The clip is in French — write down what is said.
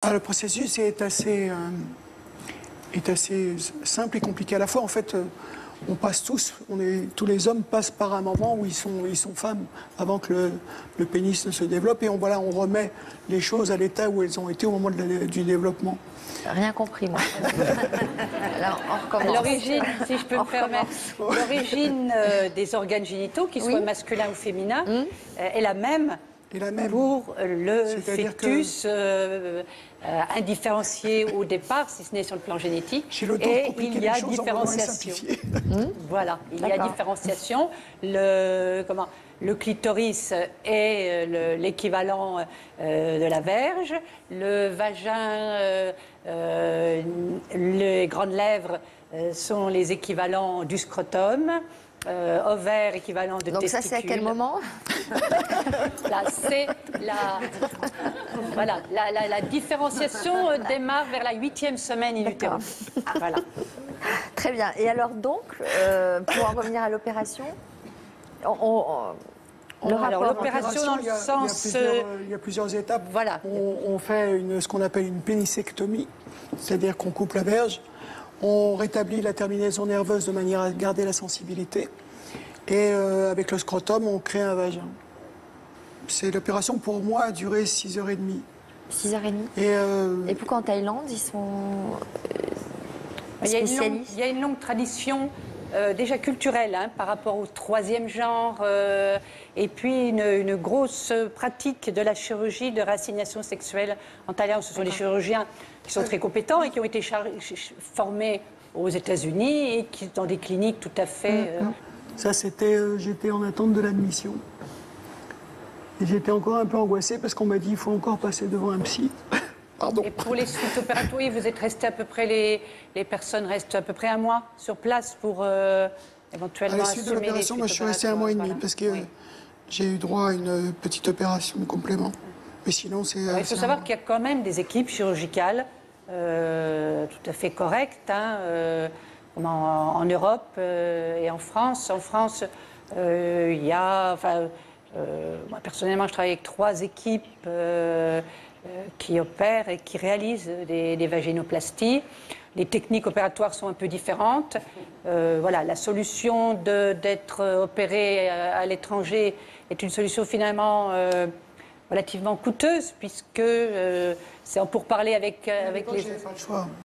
Ah, le processus est assez simple et compliqué à la fois. En fait, on passe tous les hommes passent par un moment où ils sont femmes avant que le pénis ne se développe. Et on remet les choses à l'état où elles ont été au moment du développement. Rien compris, moi. Alors, on recommence. L'origine, si je peux me permettre, l'origine des organes génitaux, qu'ils soient masculins ou féminins, est la même. Pour le fœtus indifférencié au départ, si ce n'est sur le plan génétique, et il y a différenciation. Voilà, il y a différenciation. Le clitoris est l'équivalent de la verge, le vagin, les grandes lèvres sont les équivalents du scrotum. Ovaire équivalent de testicule. Donc ça, c'est à quel moment? Là, c'est la différenciation démarre vers la 8e semaine in utero. Voilà. Très bien. Et alors donc, pour en revenir à l'opération, l'opération dans le sens... Il y a plusieurs étapes. Voilà. On fait ce qu'on appelle une pénicectomie, c'est-à-dire qu'on coupe la verge. On rétablit la terminaison nerveuse de manière à garder la sensibilité. Et avec le scrotum, on crée un vagin. L'opération, pour moi, a duré 6h30. 6h30. Et pourquoi en Thaïlande, ils sont spécialistes? Il y a une longue tradition, déjà culturelle, par rapport au troisième genre, et puis une grosse pratique de la chirurgie de réassignation sexuelle en Thaïlande. Ce sont des chirurgiens qui sont très compétents et qui ont été formés aux États-Unis et qui dans des cliniques tout à fait... Ça, j'étais en attente de l'admission. Et j'étais encore un peu angoissée parce qu'on m'a dit qu'il faut encore passer devant un psy. Pardon. Et pour les suites opératoires, vous êtes resté à peu près, les personnes restent à peu près un mois sur place pour éventuellement... À la suite de l'opération, moi je suis restée 1 mois et demi parce que j'ai eu droit à une petite opération de complément. Mais sinon, c'est... Il faut savoir qu'il y a quand même des équipes chirurgicales tout à fait correctes, en Europe et en France. En France, il y a... moi, personnellement, je travaille avec 3 équipes qui opèrent et qui réalisent des vaginoplasties. Les techniques opératoires sont un peu différentes. La solution d'être opéré à l'étranger est une solution finalement relativement coûteuse, puisque c'est en pourparlers avec les... J'ai pas le choix.